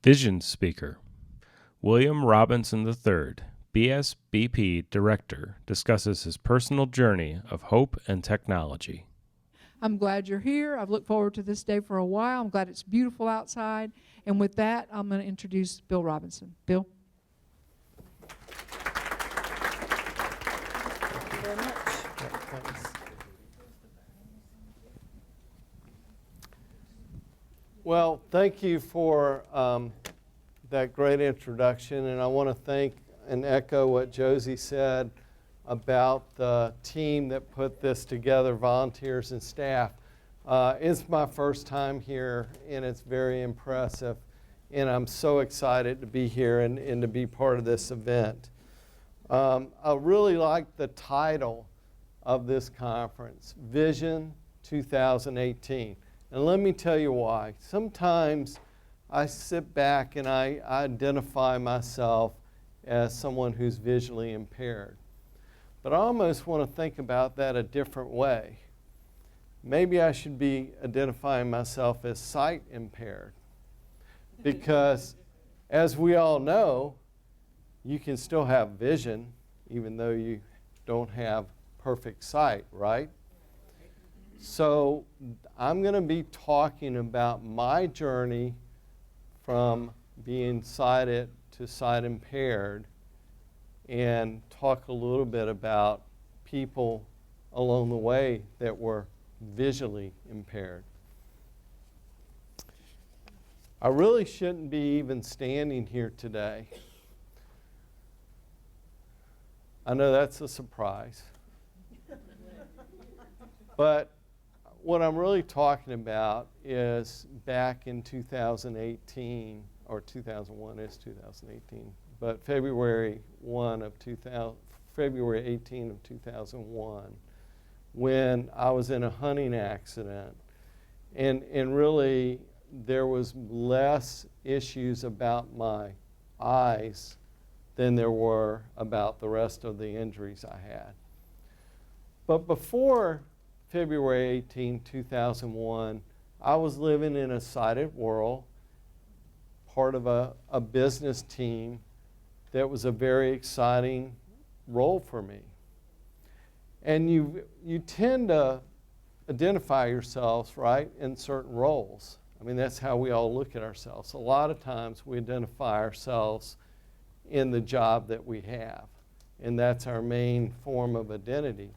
Vision speaker. William Robinson III, BSBP Director, discusses his personal journey of hope and technology. I'm glad you're here. I've looked forward to this day for a while. I'm glad it's beautiful outside. And with that, I'm going to introduce Bill Robinson. Bill? Thank you very much. Thanks. Well, thank you for that great introduction, and I want to thank and echo what Josie said about the team that put this together, volunteers and staff. It's my first time here, and it's very impressive, and I'm so excited to be here and to be part of this event. I really like the title of this conference, Vision 2018. And let me tell you why. Sometimes I sit back and I identify myself as someone who's visually impaired. But I almost want to think about that a different way. Maybe I should be identifying myself as sight impaired. Because as we all know, you can still have vision even though you don't have perfect sight, right? So I'm going to be talking about my journey from being sighted to sight impaired and talk a little bit about people along the way that were visually impaired. I really shouldn't be even standing here today. I know that's a surprise. But what I'm really talking about is back in 2018, or 2001 is 2018, but February 18 of 2001, when I was in a hunting accident. And really, there was less issues about my eyes than there were about the rest of the injuries I had. But before February 18, 2001, I was living in a sighted world, part of a business team that was a very exciting role for me. And you tend to identify yourselves, right, in certain roles. I mean, that's how we all look at ourselves. A lot of times we identify ourselves in the job that we have, and that's our main form of identity.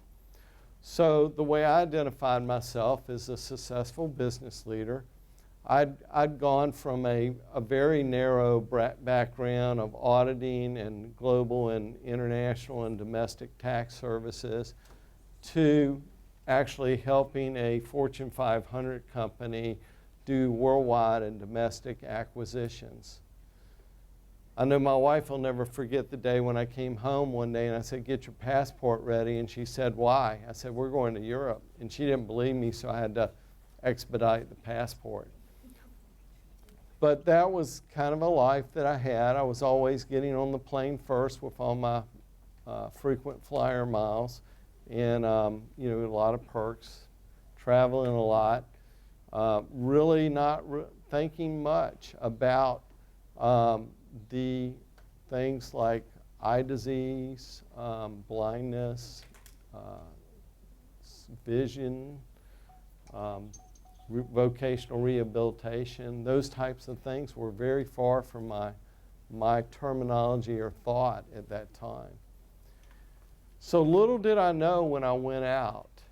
So the way I identified myself as a successful business leader, I'd gone from a very narrow background of auditing and global and international and domestic tax services to actually helping a Fortune 500 company do worldwide and domestic acquisitions. I know my wife will never forget the day when I came home one day and I said, "Get your passport ready." And she said, "Why?" I said, "We're going to Europe." And she didn't believe me, so I had to expedite the passport. But that was kind of a life that I had. I was always getting on the plane first with all my frequent flyer miles, and a lot of perks, traveling a lot, really not thinking much about the things like eye disease, blindness, vision, vocational rehabilitation. Those types of things were very far from my terminology or thought at that time. So little did I know when I went out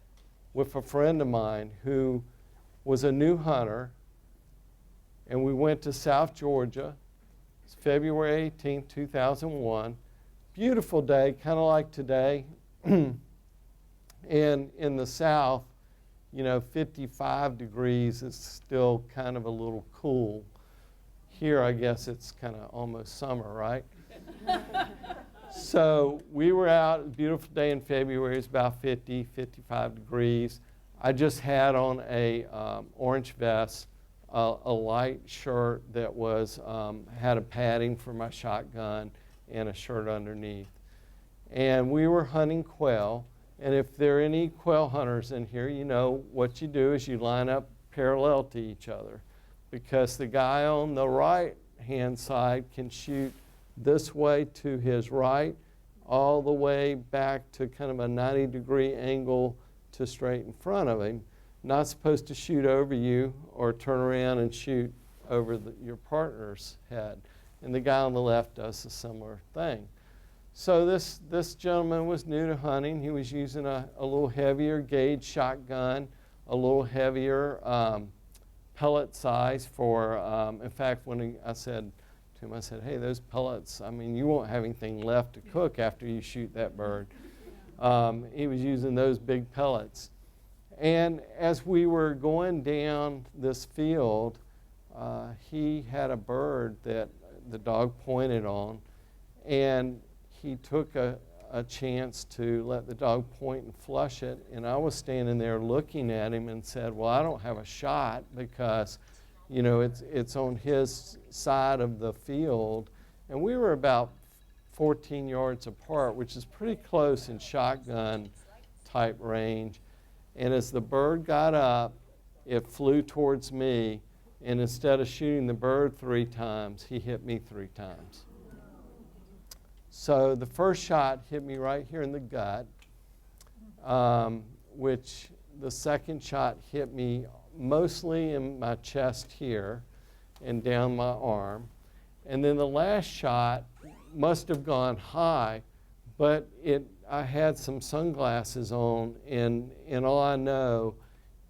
with a friend of mine who was a new hunter, and we went to South Georgia. It's February 18, 2001. Beautiful day, kind of like today. And in the South, 55 degrees is still kind of a little cool. Here, I guess it's kind of almost summer, right? So we were out, a beautiful day in February. It's about 50, 55 degrees. I just had on a orange vest, a light shirt that was had a padding for my shotgun, and a shirt underneath. And we were hunting quail. And if there are any quail hunters in here, what you do is you line up parallel to each other, because the guy on the right hand side can shoot this way to his right, all the way back to kind of a 90-degree angle to straight in front of him. Not supposed to shoot over you or turn around and shoot over your partner's head. And the guy on the left does a similar thing. So this gentleman was new to hunting. He was using a little heavier gauge shotgun, a little heavier pellet size for, in fact, when I said to him, I said, hey, those pellets, I mean, you won't have anything left to cook after you shoot that bird. He was using those big pellets. And as we were going down this field, he had a bird that the dog pointed on, and he took a chance to let the dog point and flush it, and I was standing there looking at him and said, well, I don't have a shot because, you know, it's on his side of the field, and we were about 14 yards apart, which is pretty close in shotgun type range. And as the bird got up, it flew towards me, and instead of shooting the bird 3 times, he hit me 3 times. So the first shot hit me right here in the gut, which the second shot hit me mostly in my chest here and down my arm. And then the last shot must have gone high, but I had some sunglasses on, and all I know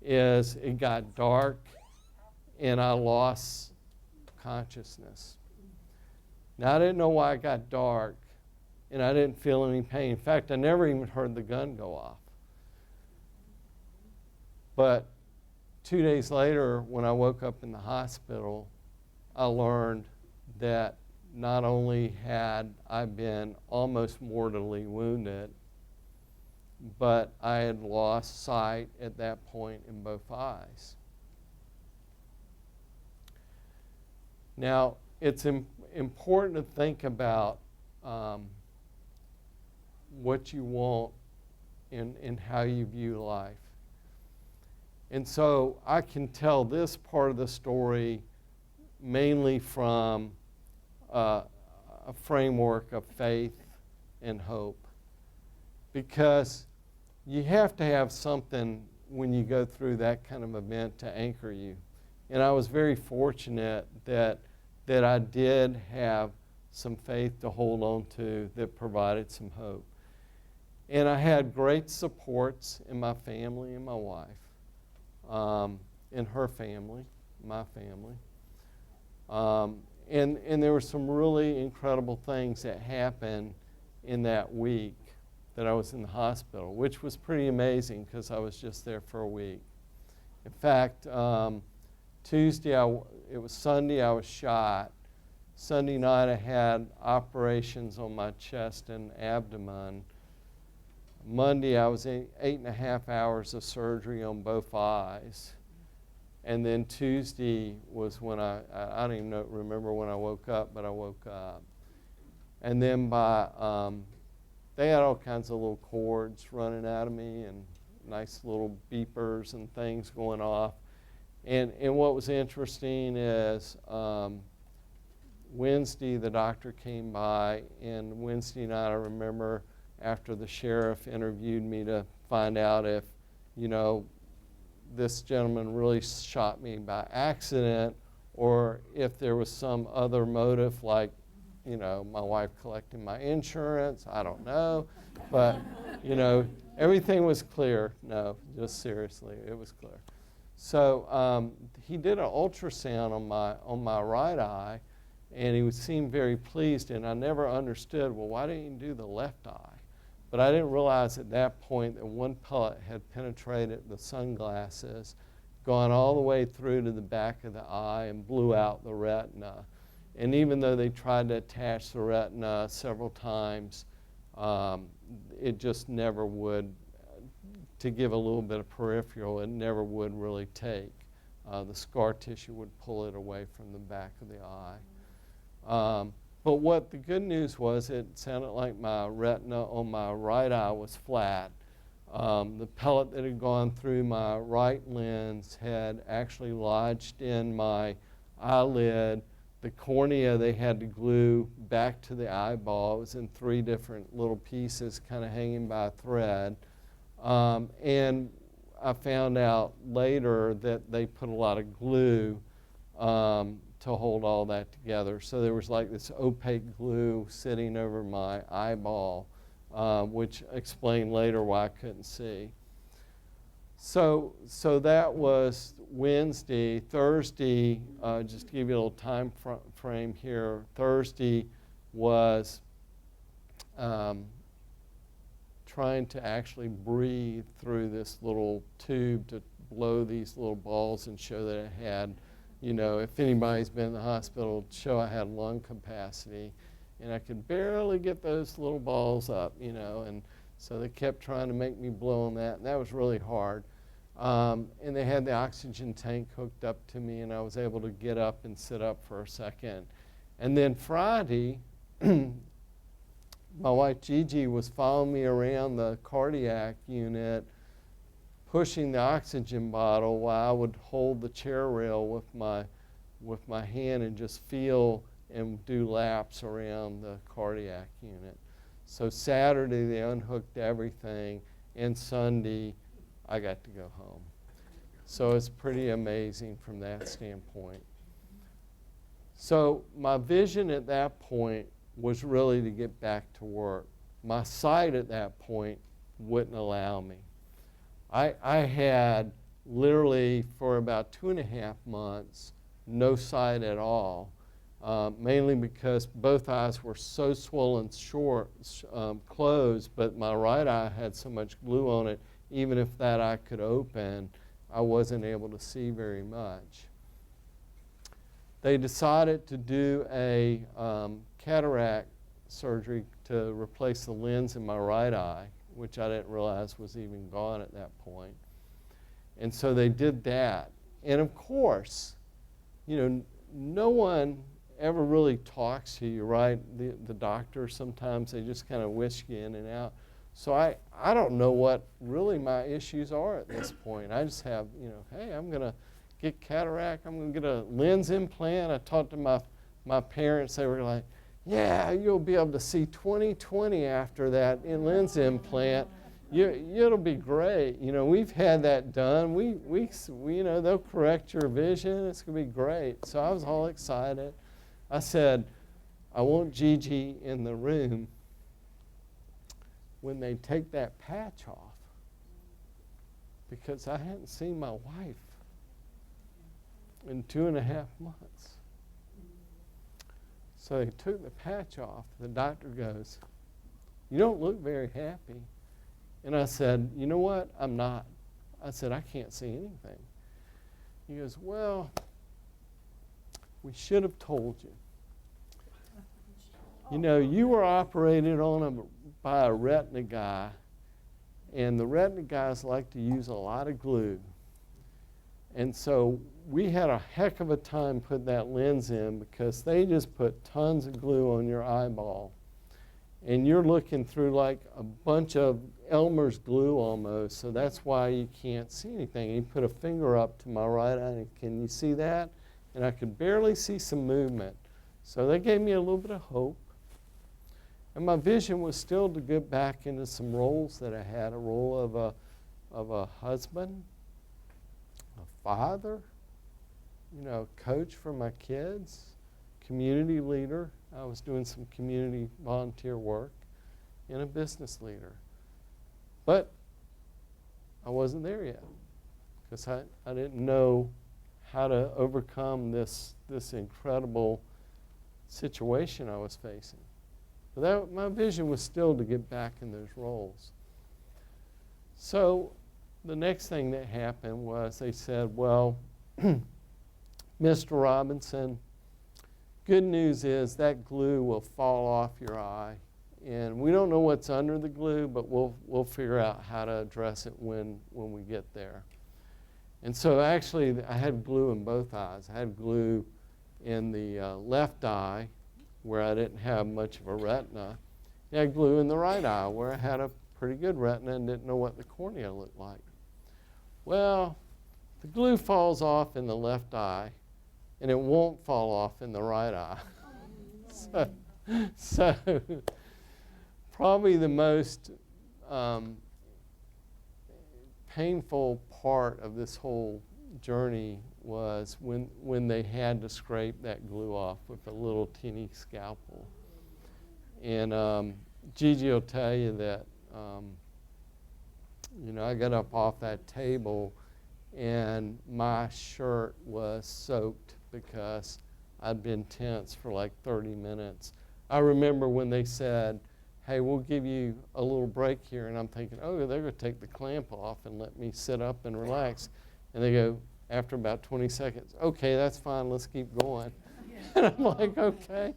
is it got dark and I lost consciousness. Now, I didn't know why it got dark, and I didn't feel any pain. In fact, I never even heard the gun go off. But 2 days later, when I woke up in the hospital, I learned that not only had I been almost mortally wounded, but I had lost sight at that point in both eyes. Now, it's important to think about what you want and how you view life. And so I can tell this part of the story mainly from a framework of faith and hope, because you have to have something when you go through that kind of event to anchor you. And I was very fortunate that I did have some faith to hold on to that provided some hope. And I had great supports in my family and my wife, in her family, my family. And there were some really incredible things that happened in that week that I was in the hospital, which was pretty amazing because I was just there for a week. In fact, Tuesday, it was Sunday, I was shot. Sunday night, I had operations on my chest and abdomen. Monday, I was in 8.5 hours of surgery on both eyes. And then Tuesday was when I don't even remember when I woke up, but I woke up. And then they had all kinds of little cords running out of me and nice little beepers and things going off. And what was interesting is Wednesday the doctor came by, and Wednesday night I remember after the sheriff interviewed me to find out if, you know, this gentleman really shot me by accident or if there was some other motive, like, you know, my wife collecting my insurance. I don't know. But, you know, everything was clear. No, just seriously, it was clear. So he did an ultrasound on my right eye, and he seemed very pleased, and I never understood, well, why didn't you do the left eye? But I didn't realize at that point that one pellet had penetrated the sunglasses, gone all the way through to the back of the eye and blew out the retina. And even though they tried to attach the retina several times, it just never would, to give a little bit of peripheral, it never would really take. The scar tissue would pull it away from the back of the eye. But what the good news was, it sounded like my retina on my right eye was flat. The pellet that had gone through my right lens had actually lodged in my eyelid The cornea they had to glue back to the eyeball. It was in 3 different little pieces kind of hanging by a thread. And I found out later that they put a lot of glue to hold all that together. So there was like this opaque glue sitting over my eyeball, which explained later why I couldn't see. So that was Wednesday. Thursday, just to give you a little time frame here, Thursday was trying to actually breathe through this little tube to blow these little balls and show that it had, you know, if anybody's been in the hospital, show I had lung capacity. And I could barely get those little balls up, you know, and so they kept trying to make me blow on that, and that was really hard. And they had the oxygen tank hooked up to me, and I was able to get up and sit up for a second. And then Friday, my wife Gigi was following me around the cardiac unit, pushing the oxygen bottle while I would hold the chair rail with my hand and just feel and do laps around the cardiac unit. So Saturday they unhooked everything, and Sunday I got to go home. So it's pretty amazing from that standpoint. So my vision at that point was really to get back to work. My sight at that point wouldn't allow me. I had literally for about 2.5 months no sight at all, mainly because both eyes were so swollen closed, but my right eye had so much glue on it, even if that eye could open, I wasn't able to see very much. They decided to do a cataract surgery to replace the lens in my right eye, which I didn't realize was even gone at that point. And so they did that. And of course, you know, no one ever really talks to you, right? The doctor, sometimes they just kind of whisk you in and out. So I don't know what really my issues are at this point. I just have, you know, hey, I'm going to get cataract. I'm going to get a lens implant. I talked to my parents. They were like, yeah, you'll be able to see 20/20 after that lens implant. It'll be great. You know, we've had that done. We you know, they'll correct your vision. It's going to be great. So I was all excited. I said, I want Gigi in the room when they take that patch off, because I hadn't seen my wife in 2.5 months. So they took the patch off. The doctor goes, you don't look very happy. And I said, you know what? I'm not. I said, I can't see anything. He goes, well, we should have told you. You know, you were operated on by a retina guy, and the retina guys like to use a lot of glue. And so we had a heck of a time putting that lens in, because they just put tons of glue on your eyeball. And you're looking through like a bunch of Elmer's glue almost, so that's why you can't see anything. And he put a finger up to my right eye, and can you see that? And I could barely see some movement. So they gave me a little bit of hope. And my vision was still to get back into some roles that I had, a role of a husband, a father, you know, coach for my kids, community leader. I was doing some community volunteer work, and a business leader. But I wasn't there yet, because I didn't know how to overcome this incredible situation I was facing. But my vision was still to get back in those roles. So the next thing that happened was they said, well, Mr. Robinson, good news is that glue will fall off your eye. And we don't know what's under the glue, but we'll figure out how to address it when we get there. And so actually I had glue in both eyes. I had glue in the left eye, where I didn't have much of a retina. And I had glue in the right eye, where I had a pretty good retina and didn't know what the cornea looked like. Well, the glue falls off in the left eye, and it won't fall off in the right eye. So probably the most painful part of this whole journey was when they had to scrape that glue off with a little teeny scalpel. And Gigi will tell you that, I got up off that table and my shirt was soaked because I'd been tense for like 30 minutes. I remember when they said, hey, we'll give you a little break here, and I'm thinking, oh, they're going to take the clamp off and let me sit up and relax. And they go, after about 20 seconds, okay, that's fine, let's keep going. And I'm like, okay.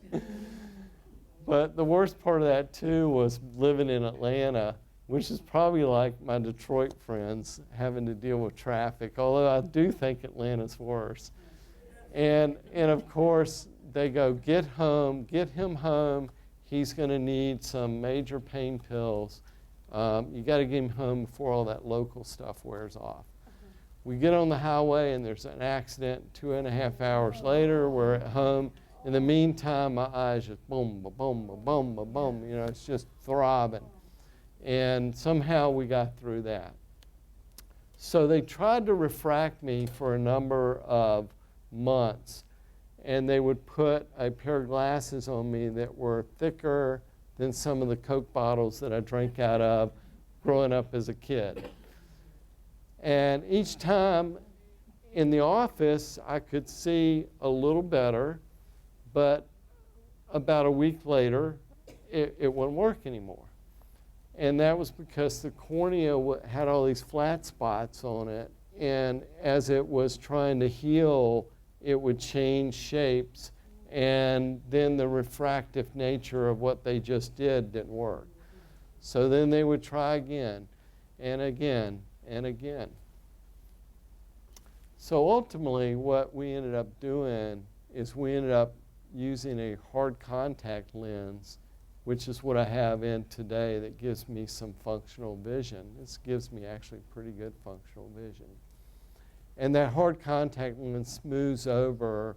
But the worst part of that, too, was living in Atlanta, which is probably like my Detroit friends having to deal with traffic, although I do think Atlanta's worse. And of course, they go, get him home. He's going to need some major pain pills. You got to get him home before all that local stuff wears off. We get on the highway and there's an accident. 2.5 hours later, we're at home. In the meantime, my eyes just boom, boom, boom, boom, boom. It's just throbbing. And somehow we got through that. So they tried to refract me for a number of months. And they would put a pair of glasses on me that were thicker than some of the Coke bottles that I drank out of growing up as a kid. And each time in the office, I could see a little better, but about a week later, it wouldn't work anymore. And that was because the cornea had all these flat spots on it, and as it was trying to heal, it would change shapes, and then the refractive nature of what they just didn't work. So then they would try again, and again, and again. So ultimately, what we ended up doing is we ended up using a hard contact lens, which is what I have in today, that gives me some functional vision. This gives me actually pretty good functional vision. And that hard contact lens smooths over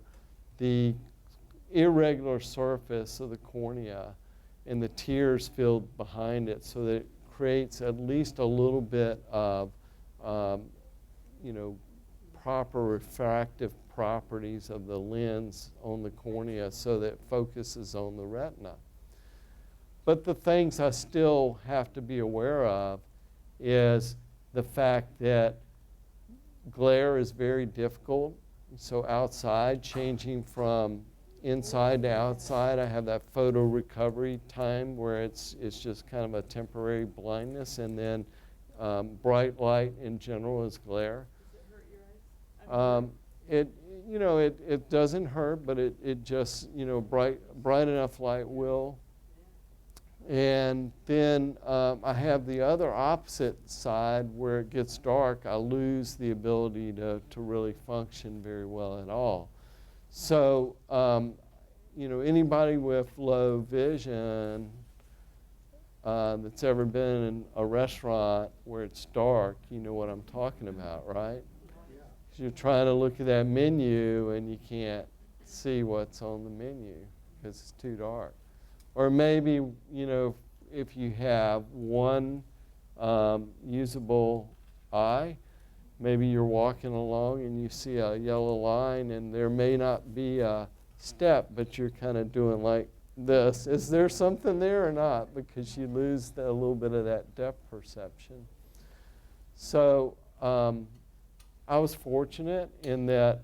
the irregular surface of the cornea and the tears filled behind it, so that it creates at least a little bit of proper refractive properties of the lens on the cornea, so that it focuses on the retina. But the things I still have to be aware of is the fact that glare is very difficult. So outside, changing from inside to outside, I have that photo recovery time where it's just kind of a temporary blindness, and then bright light in general is glare. It doesn't hurt, but it just, bright enough light will. And then I have the other opposite side where it gets dark. I lose the ability to really function very well at all. So, anybody with low vision that's ever been in a restaurant where it's dark, you know what I'm talking about, right? You're trying to look at that menu and you can't see what's on the menu because it's too dark. Or maybe, if you have one usable eye, maybe you're walking along and you see a yellow line and there may not be a step, but you're kind of doing like this. Is there something there or not? Because you lose a little bit of that depth perception. So I was fortunate in that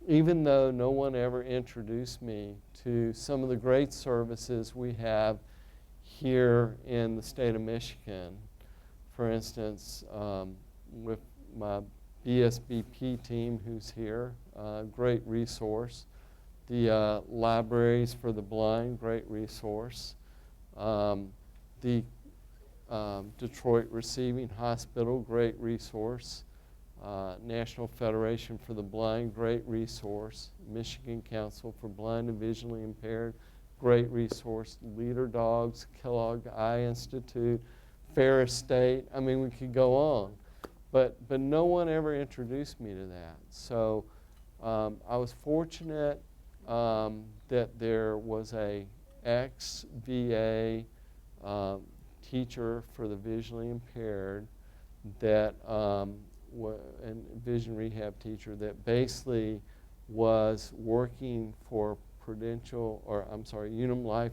even though no one ever introduced me to some of the great services we have here in the state of Michigan, for instance, with my BSBP team who's here, great resource. The libraries for the blind, great resource. The Detroit Receiving Hospital, great resource. National Federation for the Blind, great resource. Michigan Council for Blind and Visually Impaired, great resource. Leader Dogs, Kellogg Eye Institute, Ferris State. I mean, we could go on. But no one ever introduced me to that. So I was fortunate that there was a ex-VA teacher for the visually impaired that and vision rehab teacher that basically was working for Unum Life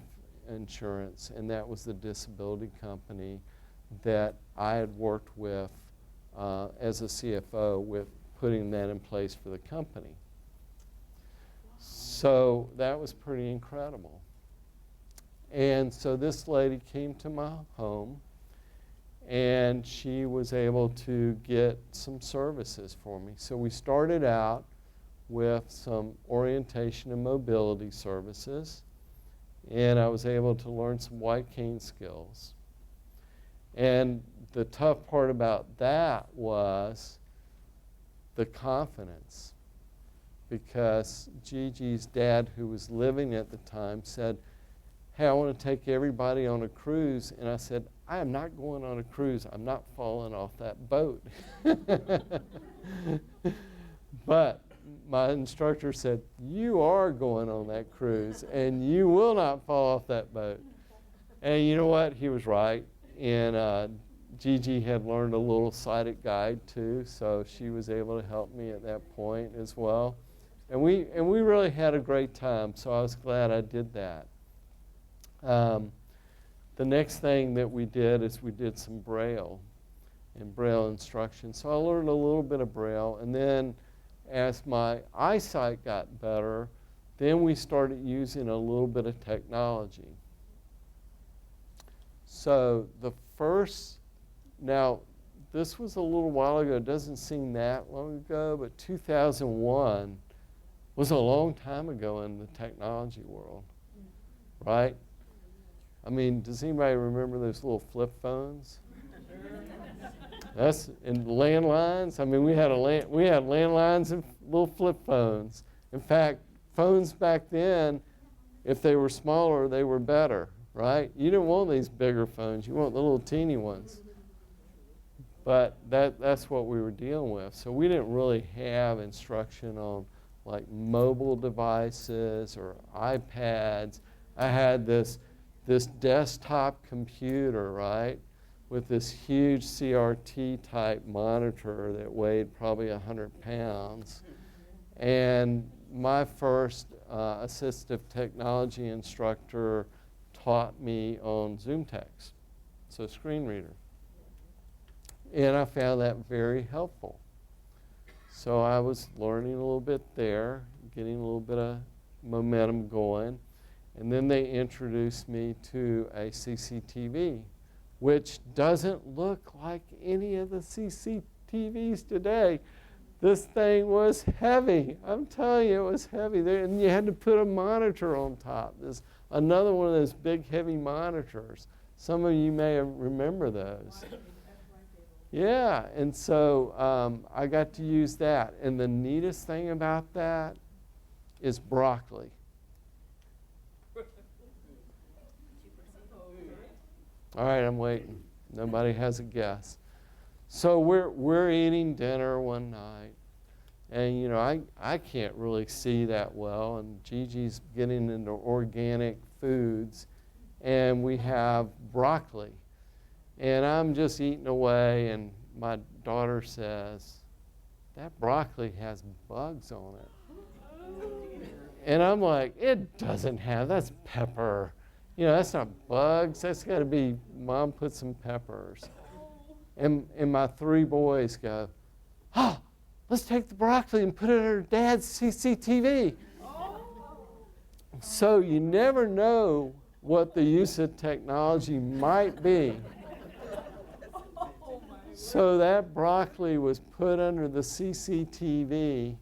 Insurance, and that was the disability company that I had worked with as a CFO with putting that in place for the company. So that was pretty incredible. And so this lady came to my home, and she was able to get some services for me. So we started out with some orientation and mobility services, and I was able to learn some white cane skills. And the tough part about that was the confidence, because Gigi's dad, who was living at the time, said, "Hey, I want to take everybody on a cruise." And I said, "I am not going on a cruise. I'm not falling off that boat." But my instructor said, "You are going on that cruise, and you will not fall off that boat." And you know what? He was right. And Gigi had learned a little sighted guide too, so she was able to help me at that point as well. And we really had a great time, so I was glad I did that. The next thing that we did is we did some Braille and Braille instruction. So I learned a little bit of Braille, and then as my eyesight got better, then we started using a little bit of technology. So the first, now this was a little while ago, it doesn't seem that long ago, but 2001 was a long time ago in the technology world, right? I mean, does anybody remember those little flip phones? That's in landlines. I mean, we had landlines and little flip phones. In fact, phones back then, if they were smaller, they were better, right? You didn't want these bigger phones. You want the little teeny ones. But that's what we were dealing with. So we didn't really have instruction on like mobile devices or iPads. I had this desktop computer, right, with this huge CRT type monitor that weighed probably 100 pounds. And my first assistive technology instructor taught me on Zoom text, so screen reader. And I found that very helpful. So I was learning a little bit there, getting a little bit of momentum going. And then they introduced me to a CCTV, which doesn't look like any of the CCTVs today. This thing was heavy. I'm telling you, it was heavy. And you had to put a monitor on top. There's another one of those big, heavy monitors. Some of you may remember those. Yeah, and so I got to use that. And the neatest thing about that is broccoli. All right, I'm waiting. Nobody has a guess. So we're eating dinner one night, and you know I can't really see that well, and Gigi's getting into organic foods, and we have broccoli, and I'm just eating away, and my daughter says, "That broccoli has bugs on it," and I'm like, "It doesn't have. That's pepper. You know, that's not bugs. That's got to be Mom put some peppers." And my three boys go, "Oh, let's take the broccoli and put it under Dad's CCTV." So you never know what the use of technology might be. So that broccoli was put under the CCTV,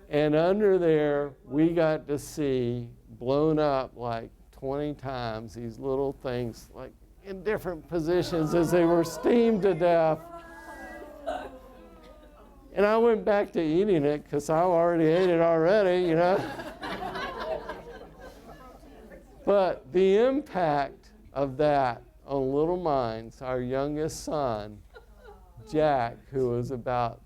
and under there we got to see blown up like 20 times these little things like in different positions as they were steamed to death. And I went back to eating it because I already ate it already, you know. But the impact of that on little minds, our youngest son, Jack, who was about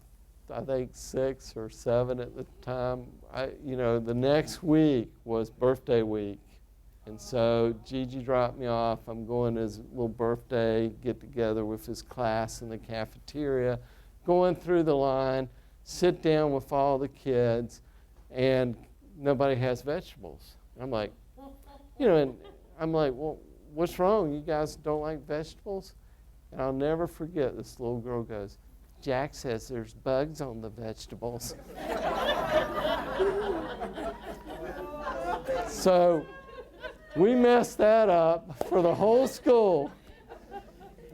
I think 6 or 7 at the time. The next week was birthday week. And so Gigi dropped me off. I'm going to his little birthday get-together with his class in the cafeteria, going through the line, sit down with all the kids, and nobody has vegetables. And I'm like, well, what's wrong? You guys don't like vegetables? And I'll never forget, this little girl goes, Jack says there's bugs on the vegetables. So we messed that up for the whole school.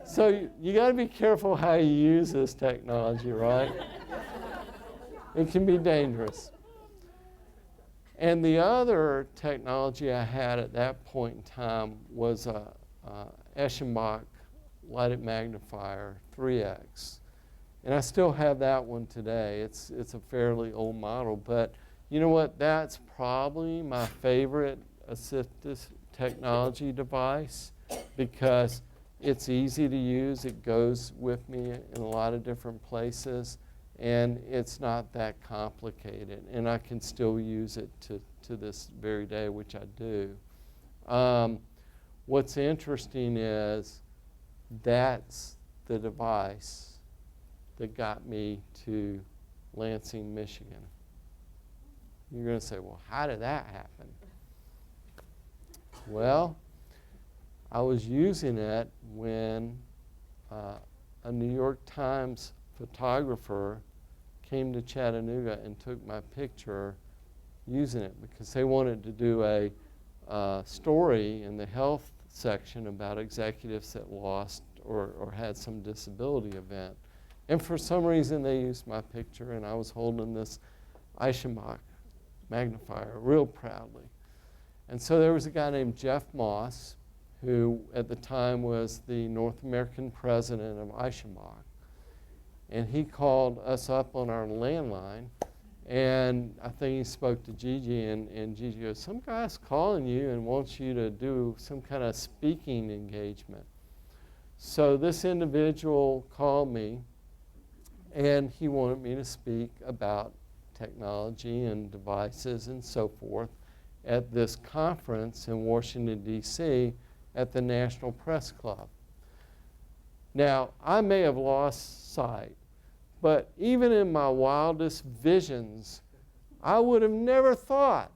So you got to be careful how you use this technology, right? It can be dangerous. And the other technology I had at that point in time was a Eschenbach lighted magnifier 3X. And I still have that one today. It's a fairly old model, but you know what? That's probably my favorite assistive technology device because it's easy to use. It goes with me in a lot of different places, and it's not that complicated. And I can still use it to this very day, which I do. What's interesting is that's the device that got me to Lansing, Michigan. You're going to say, well, how did that happen? Well, I was using it when a New York Times photographer came to Chattanooga and took my picture using it because they wanted to do a story in the health section about executives that lost or had some disability event. And for some reason they used my picture, and I was holding this Eschenbach magnifier real proudly. And so there was a guy named Jeff Moss, who at the time was the North American president of Eschenbach. And he called us up on our landline, and I think he spoke to Gigi, and Gigi goes, some guy's calling you and wants you to do some kind of speaking engagement. So this individual called me, and he wanted me to speak about technology and devices and so forth at this conference in Washington, D.C. at the National Press Club. Now, I may have lost sight, but even in my wildest visions, I would have never thought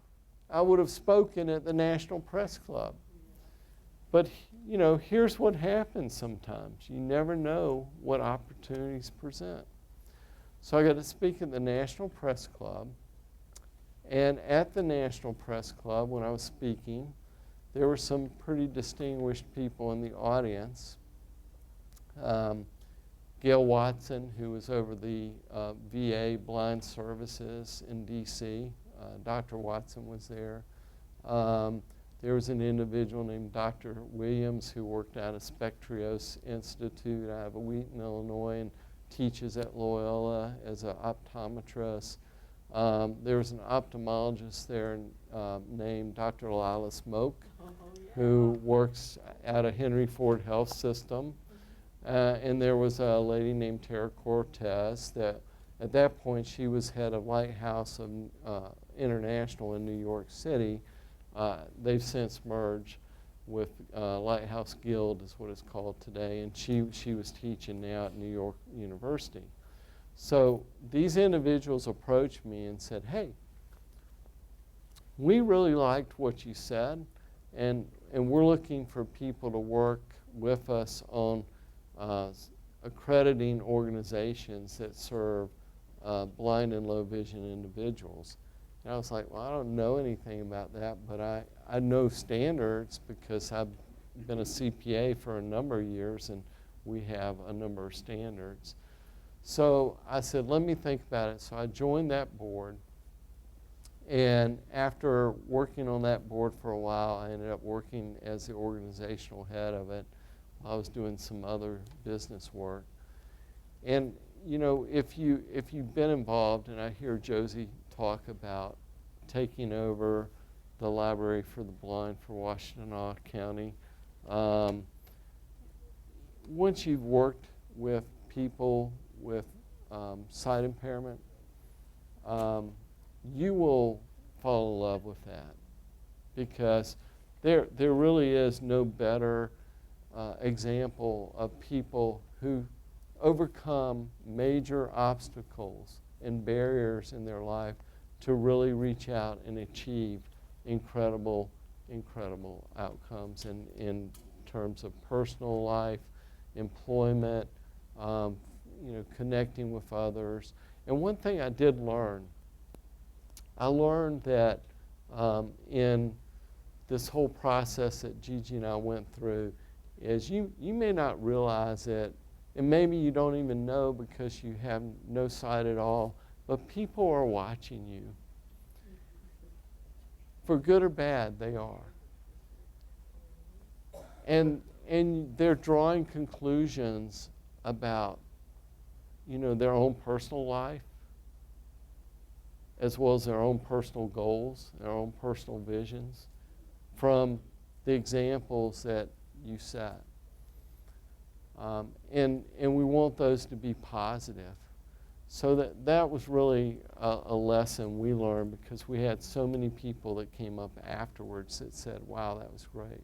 I would have spoken at the National Press Club. But, you know, here's what happens sometimes. You never know what opportunities present. So I got to speak at the National Press Club. And at the National Press Club, when I was speaking, there were some pretty distinguished people in the audience. Gail Watson, who was over the VA Blind Services in D.C. Dr. Watson was there. There was an individual named Dr. Williams who worked out of Spectrios Institute out of Wheaton, Illinois, and teaches at Loyola as an optometrist. There was an ophthalmologist there named Dr. Lila Smoke, who works out of Henry Ford Health System. And there was a lady named Tara Cortez that at that point she was head of Lighthouse International in New York City. They've since merged with Lighthouse Guild is what it's called today, and she was teaching now at New York University. So these individuals approached me and said, hey, we really liked what you said, and we're looking for people to work with us on accrediting organizations that serve blind and low vision individuals. And I was like, well, I don't know anything about that, but I know standards because I've been a CPA for a number of years, and we have a number of standards. So I said, let me think about it. So I joined that board, and after working on that board for a while, I ended up working as the organizational head of it. I was doing some other business work. And you know, if you've been involved, and I hear Josie talk about taking over the Library for the Blind for Washtenaw County, once you've worked with people with sight impairment, you will fall in love with that, because there really is no better example of people who overcome major obstacles and barriers in their life to really reach out and achieve incredible outcomes in terms of personal life, employment, connecting with others. And one thing I did learn, I learned that in this whole process that Gigi and I went through is you may not realize it, and maybe you don't even know because you have no sight at all, but people are watching you. For good or bad, they are. And they're drawing conclusions about, their own personal life, as well as their own personal goals, their own personal visions, from the examples that you set. And we want those to be positive. So that was really a lesson we learned, because we had so many people that came up afterwards that said, wow, that was great.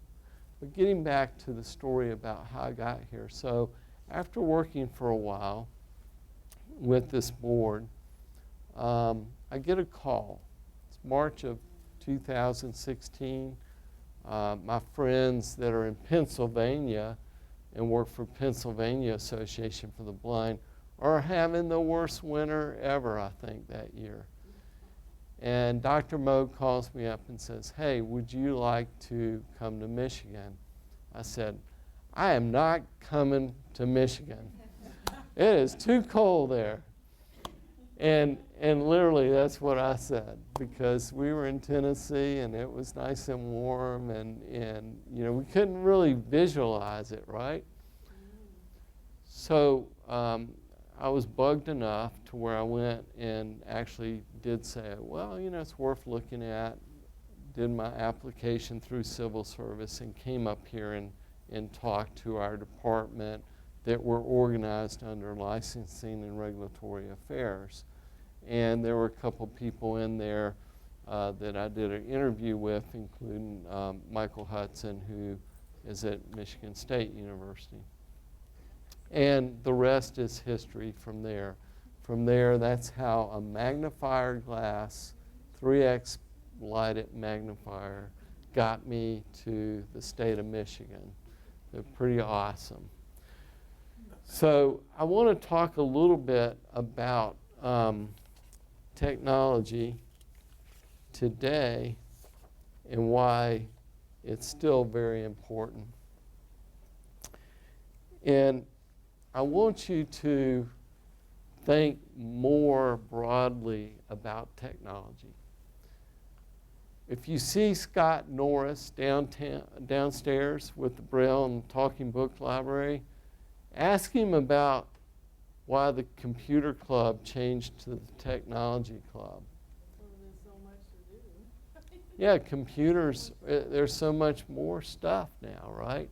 But getting back to the story about how I got here. So after working for a while with this board, I get a call. It's March of 2016. My friends that are in Pennsylvania and work for Pennsylvania Association for the Blind are having the worst winter ever, I think, that year. And Dr. Moe calls me up and says, hey, would you like to come to Michigan? I said, I am not coming to Michigan. It is too cold there. And literally that's what I said, because we were in Tennessee and it was nice and warm, and we couldn't really visualize it, right? So I was bugged enough to where I went and actually did say, well, it's worth looking at. Did my application through civil service and came up here and talked to our department that were organized under licensing and regulatory affairs. And there were a couple people in there that I did an interview with, including Michael Hudson, who is at Michigan State University. And the rest is history from there. From there, that's how a magnifier glass, 3x lighted magnifier, got me to the state of Michigan. They're pretty awesome. So I want to talk a little bit about technology today and why it's still very important. And I want you to think more broadly about technology. If you see Scott Norris downstairs with the Braille and Talking Book Library, ask him about why the computer club changed to the technology club. Well, there's so much to do. Yeah, computers, there's so much more stuff now, right?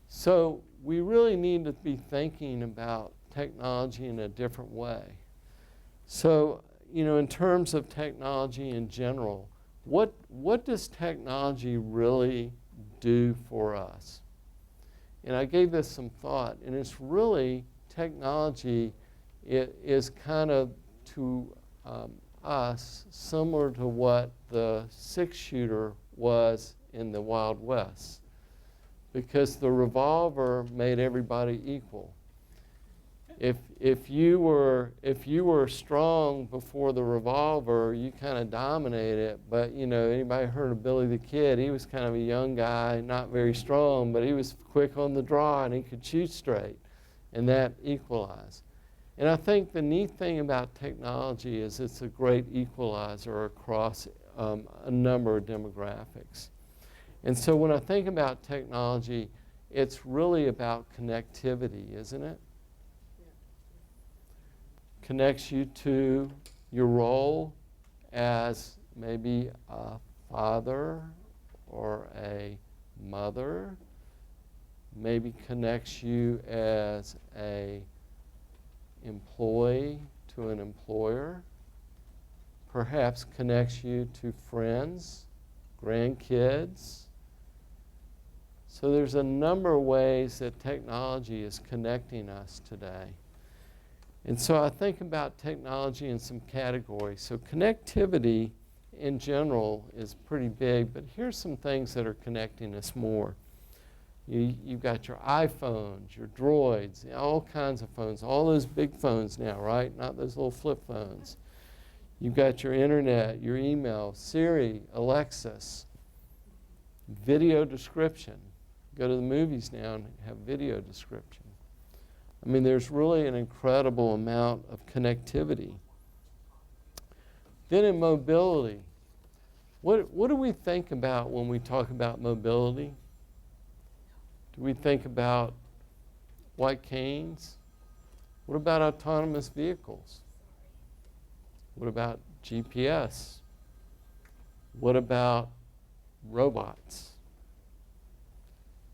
So we really need to be thinking about technology in a different way. So, in terms of technology in general, what does technology really do for us? And I gave this some thought, and it's really, technology is kind of to us similar to what the 6-shooter was in the Wild West, because the revolver made everybody equal. If you were strong before the revolver, you kind of dominated it. But anybody heard of Billy the Kid? He was kind of a young guy, not very strong, but he was quick on the draw and he could shoot straight, and that equalized. And I think the neat thing about technology is it's a great equalizer across a number of demographics. And so when I think about technology, it's really about connectivity, isn't it? Connects you to your role as maybe a father or a mother, maybe connects you as a employee to an employer, perhaps connects you to friends, grandkids. So there's a number of ways that technology is connecting us today. And so I think about technology in some categories. So connectivity in general is pretty big, but here's some things that are connecting us more. You've got your iPhones, your Droids, all kinds of phones, all those big phones now, right? Not those little flip phones. You've got your internet, your email, Siri, Alexis, video description. Go to the movies now and have video description. I mean, there's really an incredible amount of connectivity. Then in mobility, what do we think about when we talk about mobility? Do we think about white canes? What about autonomous vehicles? What about GPS? What about robots?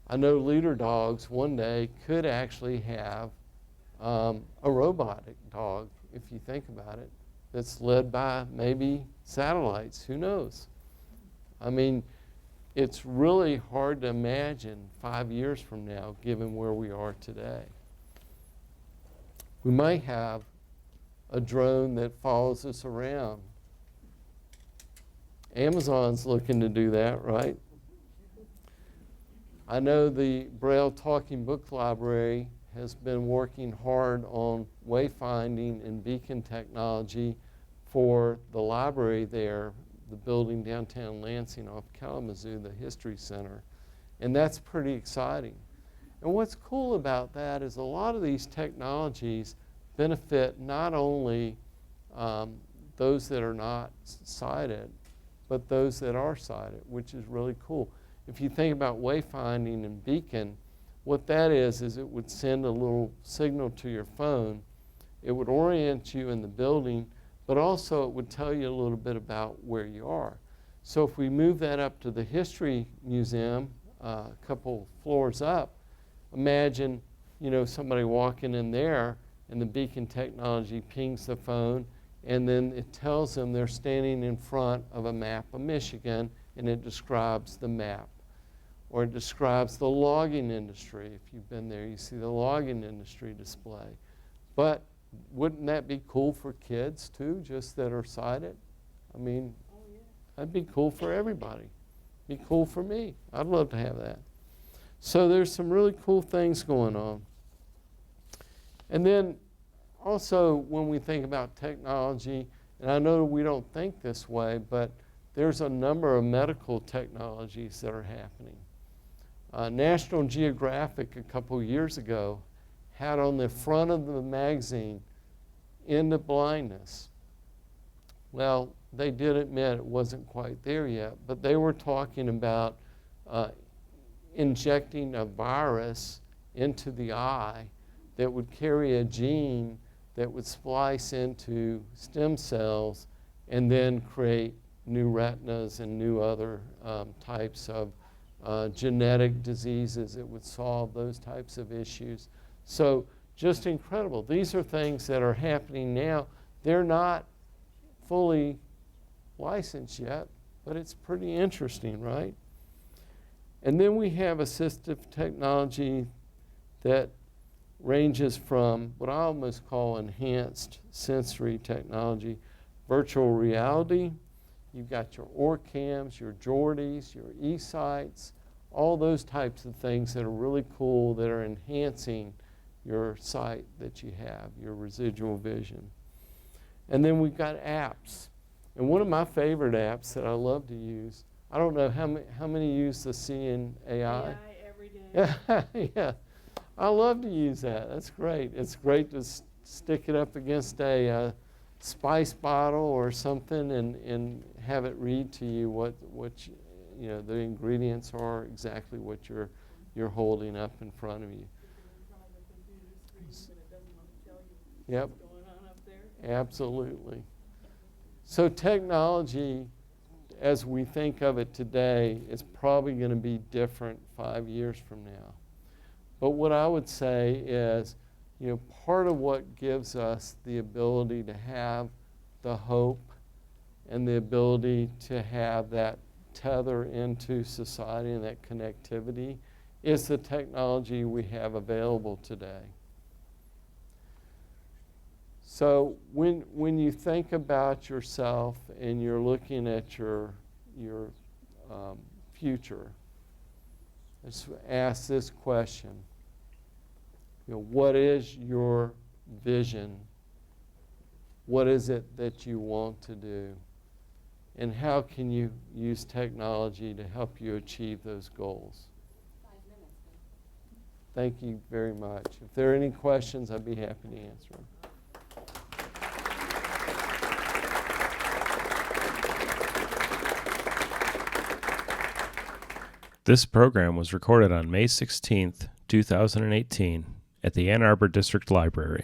I know leader dogs one day could actually have a robotic dog, if you think about it, that's led by maybe satellites. Who knows? I mean, it's really hard to imagine 5 years from now, given where we are today. We might have a drone that follows us around. Amazon's looking to do that, right? I know the Braille Talking Book Library has been working hard on wayfinding and beacon technology for the library there, the building downtown Lansing off Kalamazoo, the History Center. And that's pretty exciting. And what's cool about that is a lot of these technologies benefit not only those that are not sighted, but those that are sighted, which is really cool. If you think about wayfinding and beacon, what that is it would send a little signal to your phone. It would orient you in the building, but also it would tell you a little bit about where you are. So if we move that up to the History Museum, a couple floors up, imagine, somebody walking in there and the beacon technology pings the phone, and then it tells them they're standing in front of a map of Michigan, and it describes the map. Or it describes the logging industry. If you've been there, you see the logging industry display. But wouldn't that be cool for kids too, just that are sighted? I mean, Oh, yeah. that'd be cool for everybody. Be cool for me. I'd love to have that. So there's some really cool things going on. And then also when we think about technology, and I know we don't think this way, but there's a number of medical technologies that are happening. National Geographic a couple years ago had on the front of the magazine, "End of blindness." Well, they did admit it wasn't quite there yet, but they were talking about injecting a virus into the eye that would carry a gene that would splice into stem cells and then create new retinas and new other types of genetic diseases. It would solve those types of issues. So just incredible. These are things that are happening now. They're not fully licensed yet, but it's pretty interesting, right? And then we have assistive technology that ranges from what I almost call enhanced sensory technology, virtual reality. You've got your OrCams, your Geordies, your eSights, all those types of things that are really cool that are enhancing your sight that you have, your residual vision. And then we've got apps. And one of my favorite apps that I love to use, I don't know how many use the Seeing AI? AI every day. Yeah, I love to use that. That's great. It's great to stick it up against a spice bottle or something and have it read to you what the ingredients are, exactly what you're holding up in front of you. In front of the computer screen, but it doesn't want to tell you Yep, what's going on up there. absolutely. So technology, as we think of it today, is probably going to be different 5 years from now. But what I would say is You know, part of what gives us the ability to have the hope and the ability to have that tether into society and that connectivity is the technology we have available today. So when you think about yourself and you're looking at your future, let's ask this question. You know, what is your vision? What is it that you want to do? And how can you use technology to help you achieve those goals? 5 minutes. Thank you very much. If there are any questions, I'd be happy to answer them. This program was recorded on May 16th, 2018 at the Ann Arbor District Library.